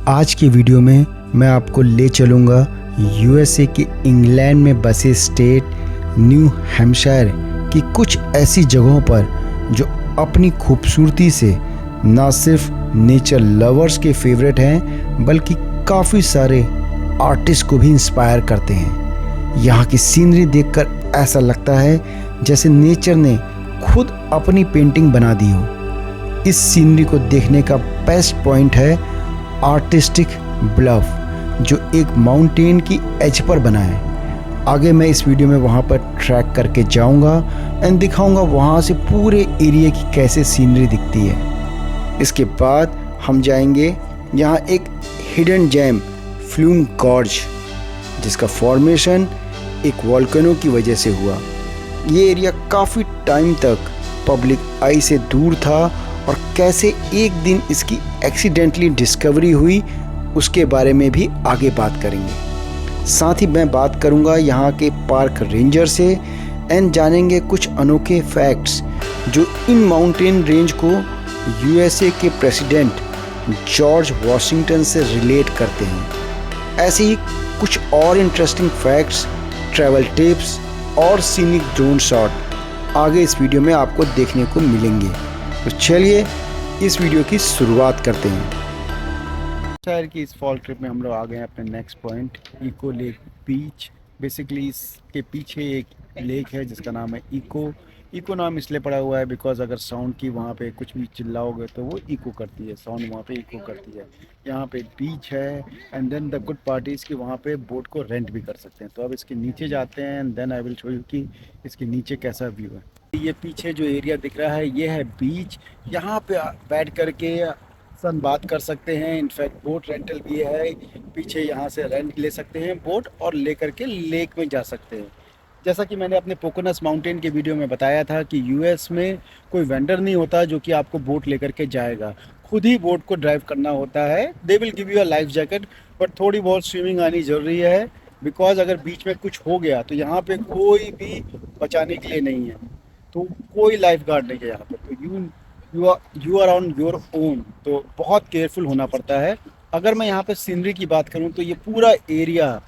आज की वीडियो में मैं आपको ले चलूँगा यूएसए के इंग्लैंड में बसे स्टेट न्यू हैम्पशायर की कुछ ऐसी जगहों पर जो अपनी खूबसूरती से ना सिर्फ नेचर लवर्स के फेवरेट हैं बल्कि काफ़ी सारे आर्टिस्ट को भी इंस्पायर करते हैं। यहाँ की सीनरी देखकर ऐसा लगता है जैसे नेचर ने खुद अपनी पेंटिंग बना दी हो। इस सीनरी को देखने का बेस्ट पॉइंट है आर्टिस्टिक ब्लफ, जो एक माउंटेन की एज पर बना है। आगे मैं इस वीडियो में वहाँ पर ट्रैक करके जाऊँगा एंड दिखाऊँगा वहाँ से पूरे एरिया की कैसे सीनरी दिखती है। इसके बाद हम जाएंगे यहाँ एक हिडन जेम फ्लूम गॉर्ज, जिसका फॉर्मेशन एक वोल्केनो की वजह से हुआ। ये एरिया काफ़ी टाइम तक पब्लिक आई से दूर था और कैसे एक दिन इसकी एक्सीडेंटली डिस्कवरी हुई उसके बारे में भी आगे बात करेंगे। साथ ही मैं बात करूंगा यहाँ के पार्क रेंजर से एंड जानेंगे कुछ अनोखे फैक्ट्स जो इन माउंटेन रेंज को यूएसए के प्रेसिडेंट जॉर्ज वॉशिंगटन से रिलेट करते हैं। ऐसे ही कुछ और इंटरेस्टिंग फैक्ट्स, ट्रैवल टिप्स और सीनिक ड्रोन शॉट आगे इस वीडियो में आपको देखने को मिलेंगे। तो चलिए इस वीडियो की शुरुआत करते हैं। शहर की इस फॉल ट्रिप में हम लोग आ गए हैं अपने नेक्स्ट पॉइंट इको लेक बीच। बेसिकली इसके पीछे एक लेक है जिसका नाम है इको नाम इसलिए पड़ा हुआ है बिकॉज अगर साउंड की वहाँ पे कुछ भी चिल्लाओगे तो वो इको करती है, साउंड वहाँ पे इको करती है। यहाँ पे बीच है and then the good part is कि वहाँ पे बोट को रेंट भी कर सकते हैं। तो अब इसके नीचे जाते हैं and then I will show you कि इसके नीचे कैसा व्यू है। ये पीछे जो एरिया दिख रहा है ये है बीच। यहाँ पे बैठ करके सन बात कर सकते हैं। इनफैक्ट बोट रेंटल भी है पीछे, यहाँ से रेंट ले सकते हैं बोट और ले करके लेक में जा सकते हैं। जैसा कि मैंने अपने पोकोनस माउंटेन के वीडियो में बताया था कि यूएस में कोई वेंडर नहीं होता जो कि आपको बोट लेकर के जाएगा, खुद ही बोट को ड्राइव करना होता है। They will give you a life jacket, but थोड़ी बहुत स्विमिंग आनी ज़रूरी है बिकॉज अगर बीच में कुछ हो गया तो यहाँ पे कोई भी बचाने के लिए नहीं है, तो कोई लाइफ गार्ड नहीं है यहाँ पे। तो you are on your own, तो बहुत केयरफुल होना पड़ता है। अगर मैं यहाँ पे सीनरी की बात करूँ तो ये पूरा एरिया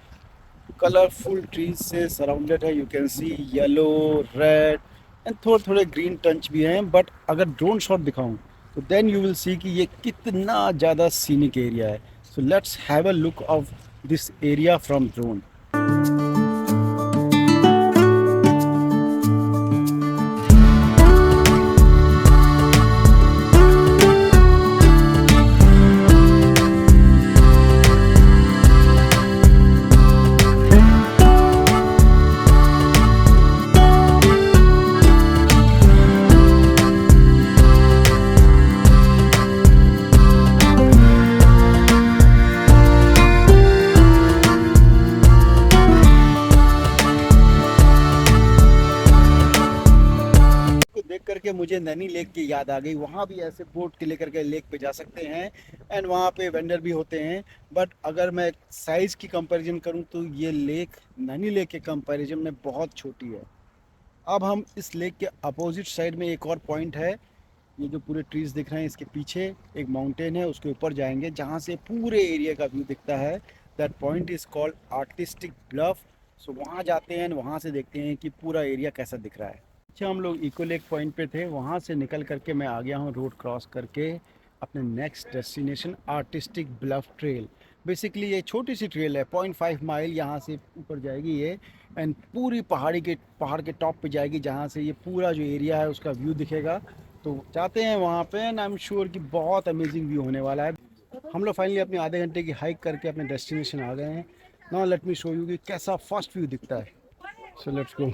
कलरफुल ट्रीज से सराउंडेड है। You can see yellow, red and थोड़े थोड़े ग्रीन टंच भी हैं। बट अगर ड्रोन शॉट दिखाऊं तो देन यू विल सी कि ये कितना ज़्यादा सीनिक एरिया है। So let's have a look of this area from drone. करके मुझे नैनी लेक की याद आ गई। वहाँ भी ऐसे बोट के लेकर के लेक पे जा सकते हैं एंड वहाँ पे वेंडर भी होते हैं। बट अगर मैं साइज़ की कंपैरिजन करूँ तो ये लेक नैनी लेक के कंपैरिजन में बहुत छोटी है। अब हम इस लेक के अपोजिट साइड में एक और पॉइंट है। ये जो पूरे ट्रीज दिख रहे हैं इसके पीछे एक माउंटेन है, उसके ऊपर जाएंगे जहाँ से पूरे एरिया का व्यू दिखता है। That point is called artistic bluff. So वहाँ जाते हैं, वहाँ से देखते हैं कि पूरा एरिया कैसा दिख रहा है। अच्छा, हम लोग इको लेक पॉइंट पे थे, वहाँ से निकल करके मैं आ गया हूँ रोड क्रॉस करके अपने next destination artistic bluff trail. Basically ये छोटी सी ट्रेल है, 0.5 माइल यहाँ से ऊपर जाएगी ये एंड पूरी पहाड़ के टॉप पे जाएगी जहाँ से ये पूरा जो एरिया है उसका व्यू दिखेगा। तो जाते हैं वहाँ पे एंड आई एम श्योर कि बहुत अमेजिंग व्यू होने वाला है। हम लोग फाइनली अपने आधे घंटे की हाइक करके अपने डेस्टिनेशन आ गए हैं। Now let me show you कि कैसा फर्स्ट व्यू दिखता है। So let's go.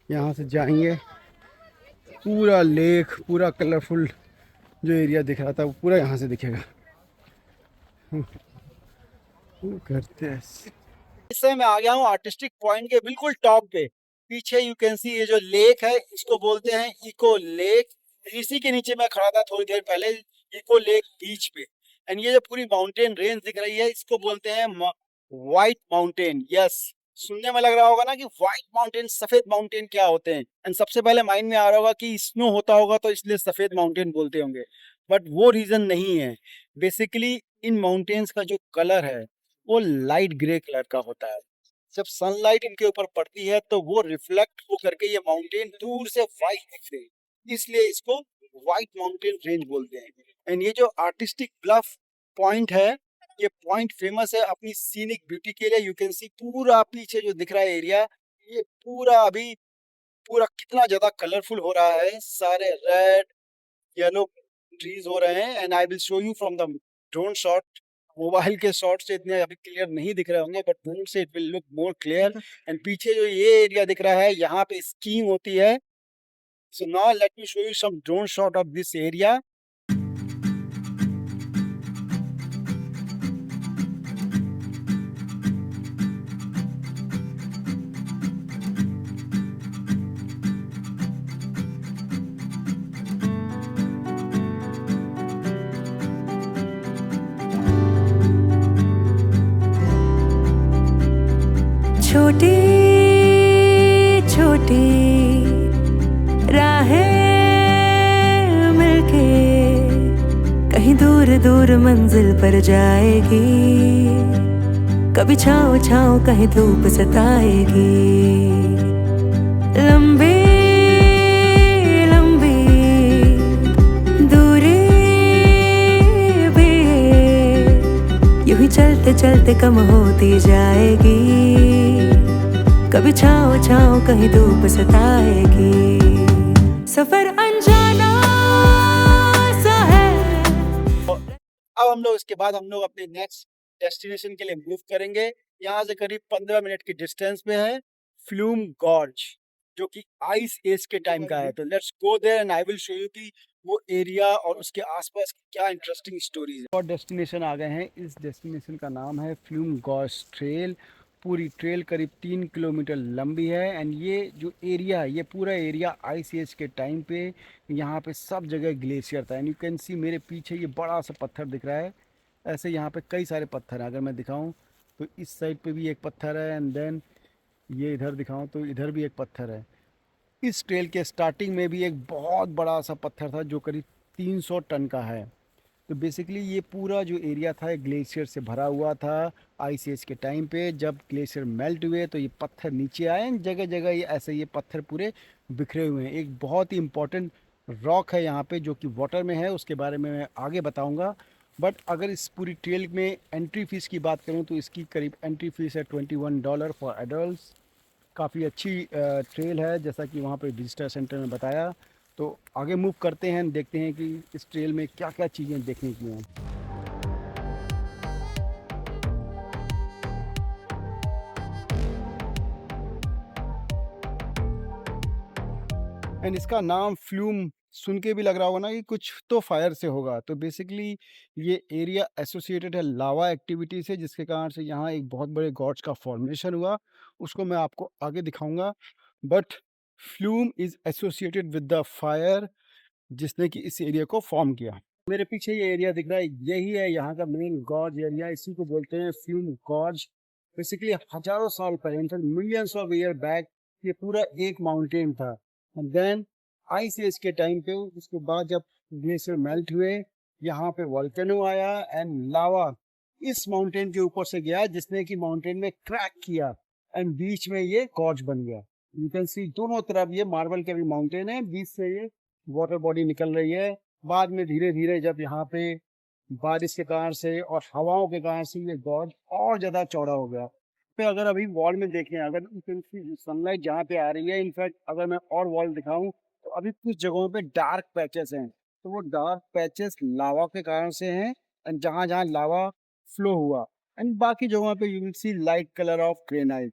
यहाँ से जाएंगे, पूरा लेक, पूरा कलरफुल जो एरिया दिख रहा था वो पूरा यहाँ से दिखेगा। करते हैं। इससे मैं आ गया हूँ आर्टिस्टिक पॉइंट के बिल्कुल टॉप पे। पीछे यू कैन सी ये जो लेक है इसको बोलते हैं इको लेक। इसी के नीचे मैं खड़ा था थोड़ी देर पहले, इको लेक बीच पे। एंड ये जो पूरी माउंटेन रेंज दिख रही है इसको बोलते हैं व्हाइट माउंटेन। यस, सुनने में लग रहा होगा ना कि व्हाइट माउंटेन, सफेद माउंटेन क्या होते हैं। एंड सबसे पहले माइंड में आ रहा होगा कि स्नो होता होगा तो इसलिए सफेद माउंटेन बोलते होंगे। बट वो रीजन नहीं है। बेसिकली इन माउंटेन्स का जो कलर है वो लाइट ग्रे कलर का होता है। जब सनलाइट इनके ऊपर पड़ती है तो वो रिफ्लेक्ट हो करके ये माउंटेन दूर से व्हाइट दिखते हैं, इसलिए इसको व्हाइट माउंटेन रेंज बोलते हैं। एंड ये जो आर्टिस्टिक ब्लफ पॉइंट है, ये पॉइंट फेमस है अपनी सीनिक ब्यूटी के लिए। यू कैन सी पूरा पीछे जो दिख रहा है एरिया, ये पूरा अभी पूरा कितना ज्यादा कलरफुल हो रहा है, सारे रेड येलो ट्रीज हो रहे हैं। And I will show you from the drone shot. Mobile के शॉट से इतने अभी क्लियर नहीं दिख रहे होंगे, बट ड्रोन से it will look more clear. And पीछे जो ये एरिया दिख रहा है, यहाँ पे स्कीइंग होती है। So now let me show you some drone shot of this area. छोटी छोटी राहें मिलके कहीं दूर दूर मंजिल पर जाएगी। कभी छाँव छाँव कहीं धूप सताएगी। लंबी लंबी दूरी भी यूं ही चलते चलते कम होती जाएगी। कभी छाँव छाँव कहीं धूप सताएगी। सफर अनजाना सा है। अब हम लोग इसके बाद हम लोग अपने नेक्स्ट डेस्टिनेशन के लिए मूव करेंगे। यहाँ से करीब 15 मिनट की डिस्टेंस पे है फ्लूम गॉर्ज, जो कि आइस एज के टाइम का है। तो let's go there and I will show you कि वो एरिया और उसके आसपास की क्या इंटरेस्टिंग स्टोरीज है। और डेस्टिनेशन आ गए हैं। इस डेस्टिनेशन का नाम है फ्लूम गॉर्ज ट्रेल। पूरी ट्रेल करीब 3 किलोमीटर लंबी है। एंड ये जो एरिया है, ये पूरा एरिया आइस एज के टाइम पे यहाँ पे सब जगह ग्लेशियर था। एंड यू कैन सी मेरे पीछे ये बड़ा सा पत्थर दिख रहा है। ऐसे यहाँ पे कई सारे पत्थर हैं। अगर मैं दिखाऊं तो इस साइड पे भी एक पत्थर है, एंड देन ये इधर दिखाऊं तो इधर भी एक पत्थर है। इस ट्रेल के स्टार्टिंग में भी एक बहुत बड़ा सा पत्थर था जो करीब 300 टन का है। तो बेसिकली ये पूरा जो एरिया था ग्लेशियर से भरा हुआ था आइस एज के टाइम पे। जब ग्लेशियर मेल्ट हुए तो ये पत्थर नीचे आए। जगह जगह ये ऐसे ये पत्थर पूरे बिखरे हुए हैं। एक बहुत ही इम्पोर्टेंट रॉक है यहाँ पे जो कि वाटर में है, उसके बारे में मैं आगे बताऊँगा। बट अगर इस पूरी ट्रेल में एंट्री फ़ीस की बात करूँ तो इसकी करीब एंट्री फ़ीस है $21 फॉर एडल्ट्स। काफ़ी अच्छी ट्रेल है, जैसा कि वहाँ पे विजिटर सेंटर में बताया। तो आगे मूव करते हैं, देखते हैं कि इस ट्रेल में क्या क्या चीज़ें देखने की हैं। एंड इसका नाम फ्लूम सुन के भी लग रहा होगा ना कि कुछ तो फायर से होगा। तो बेसिकली ये एरिया एसोसिएटेड है लावा एक्टिविटी से, जिसके कारण से यहाँ एक बहुत बड़े गॉड्स का फॉर्मेशन हुआ। उसको मैं आपको आगे दिखाऊंगा। But flume is associated with the fire जिसने कि इस एरिया को फॉर्म किया। मेरे पीछे ये एरिया दिख रहा है, यही है यहाँ का मेन गॉर्ज एरिया। इसी को बोलते हैं फ्लूम गॉर्ज। बेसिकली हजारों साल पहले, मिलियंस ऑफ ईयर बैक, ये पूरा एक माउंटेन था। एंड देन आइस एज के टाइम पे, उसके बाद जब ग्लेशियर मेल्ट हुए, यहाँ पे वोल्केनो आया एंड लावा इस माउंटेन के ऊपर से गया, जिसने कि माउंटेन में क्रैक किया एंड बीच में ये गॉर्ज बन गया। यू कैन सी दोनों तरफ ये मार्बल के भी माउंटेन है, बीच से ये वाटर बॉडी निकल रही है। बाद में धीरे धीरे जब यहाँ पे बारिश के कारण से और हवाओं के कारण से ये गॉर्ज और ज़्यादा चौड़ा हो गया। पे अगर अभी वॉल में देखें, अगर सनलाइट जहाँ पे आ रही है, इनफैक्ट अगर मैं और वॉल दिखाऊं तो अभी कुछ जगहों पे डार्क पैचेस हैं। तो वो डार्क पैचेस लावा के कारण से हैं, एंड जहाँ जहाँ लावा फ्लो हुआ, एंड बाकी जगहों पे you will see light colour of granite.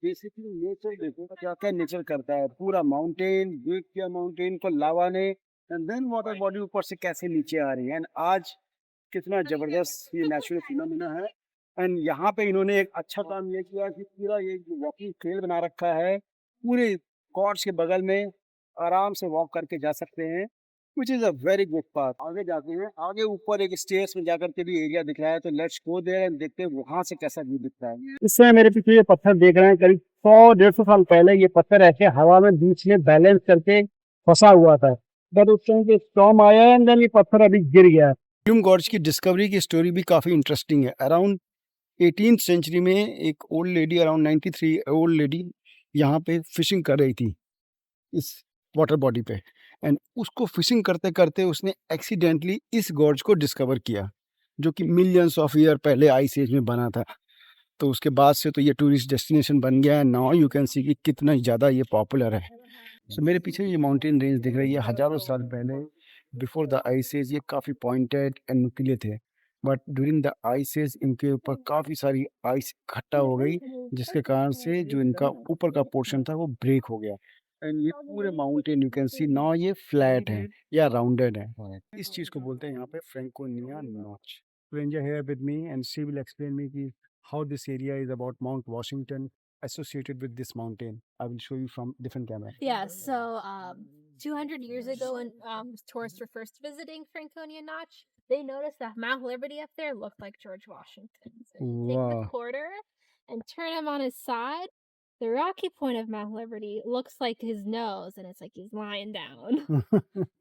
Basically nature देखो क्या क्या नेचर करता है। पूरा माउंटेन ब्रेक किया, माउंटेन को लावा ने, एंड देन वाटर बॉडी ऊपर से कैसे नीचे आ रही है। एंड आज कितना जबरदस्त ये नेचुरल फिनोमेना है। एंड यहाँ पे इन्होंने एक अच्छा काम ये किया कि पूरा ये वॉकिंग ट्रेल बना रखा है। पूरे कॉर्ड्स के बगल में आराम से वॉक करके जा सकते हैं, which is a very good path. आगे जाते हैं, आगे ऊपर एक स्टेयर्स में जाकर के भी एरिया दिख रहा है। तो लेट्स गो देयर एंड देखते हैं वहाँ से कैसा व्यू दिखता है। इस समय मेरे पीछे ये पत्थर देख रहे हैं, करीब 100-150 साल पहले ये पत्थर ऐसे हवा में बीच में बैलेंस करके फंसा हुआ था। बट उस टाइम पे स्टॉर्म आया एंड देन ये पत्थर अभी गिर गया। फ्लूम गॉर्ज की डिस्कवरी की स्टोरी भी काफ़ी इंटरेस्टिंग है। अराउंड 18th सेंचुरी में एक old lady, around 93 old lady यहाँ पे फिशिंग कर रही थी इस वाटर बॉडी पे, एंड उसको फिशिंग करते करते उसने एक्सीडेंटली इस गॉर्ज को डिस्कवर किया, जो कि मिलियंस ऑफ ईयर पहले आइस एज में बना था। तो उसके बाद से तो ये टूरिस्ट डेस्टिनेशन बन गया है। नाउ यू कैन सी कि कितना ज़्यादा ये पॉपुलर है। सो मेरे पीछे ये माउंटेन रेंज दिख रही है, हज़ारों साल पहले बिफोर द आइस एज ये काफ़ी पॉइंटेड एंड नुकीले थे, but during the ice age इनके ऊपर काफ़ी सारी आइस इकट्ठा हो गई, जिसके कारण से जो इनका ऊपर का पोर्शन था वो ब्रेक हो गया, एंड ये पूरे mountain you can see now ये फ्लैट है या राउंडेड है। इस चीज़ को बोलते हैं यहाँ पे Franconia notch. Stranger here with me and she will explain me ki how this area is about Mount Washington associated with this mountain. I will show you from different camera. Yeah, so 200 years ago, when tourists were first visiting Franconia Notch, they noticed that Mount Liberty up there looked like George Washington. So if you take Wow. the quarter and turn him on his side, the rocky point of Mount Liberty looks like his nose, and it's like he's lying down.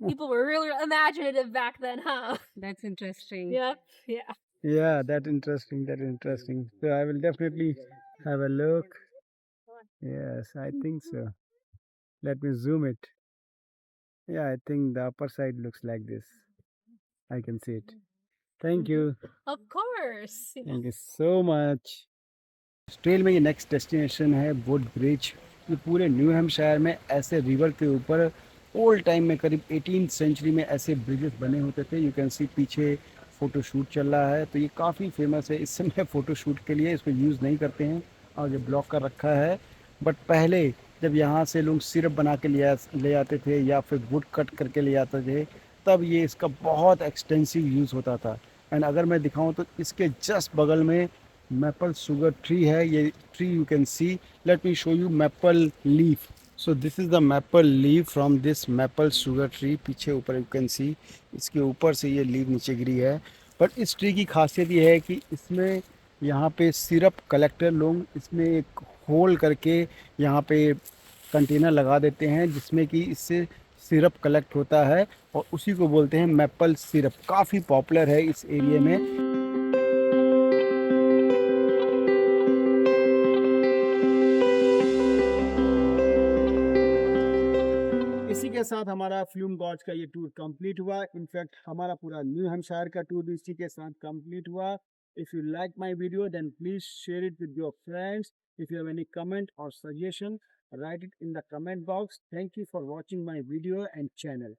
People were really imaginative back then, huh? That's interesting. Yep. Yeah. Yeah, that interesting. That interesting. So I will definitely have a look. Yes, I think so. Let me zoom it. Yeah, I think the upper side looks like this. I can see it. Thank you. Of course. Thank you so much. Trail में ये next destination है would bridge. ये पूरे new Hampshire में ऐसे river के ऊपर old time में करीब 18th सेंचुरी में ऐसे ब्रिजेस बने होते थे। यू कैन सी पीछे फ़ोटोशूट चल रहा है, तो ये काफ़ी फेमस है। इस समय फ़ोटोशूट के लिए इसको यूज़ नहीं करते हैं और ये ब्लॉक कर रखा है, बट पहले जब यहाँ से लोग सिरप बना के ले आते थे या फिर वुड कट करके ले आते थे, तब ये इसका बहुत एक्सटेंसिव यूज़ होता था। एंड अगर मैं दिखाऊँ तो इसके जस्ट बगल में मैपल शुगर ट्री है। ये tree you can see, late me show you maple leaf. So this is the maple leaf from this maple sugar tree. पीछे ऊपर यू कैन सी इसके ऊपर से ये लीफ नीचे गिरी है। बट इस ट्री की खासियत ये है कि इसमें यहाँ पे सिरप कलेक्टर लोग इसमें एक होल करके यहाँ पे कंटेनर लगा देते हैं, जिसमें कि इससे सिरप कलेक्ट होता है और उसी को बोलते हैं मैपल सिरप। काफ़ी पॉपुलर है इस एरिया में। इसी के साथ हमारा फ्लूम गॉर्ज का ये टूर कंप्लीट हुआ। इनफैक्ट हमारा पूरा न्यू हैम्पशायर का टूर भी इसी के साथ कंप्लीट हुआ। If you like my video then please share it with your friends. If you have any comment और suggestion, write it in the comment box. Thank you for watching my video and channel.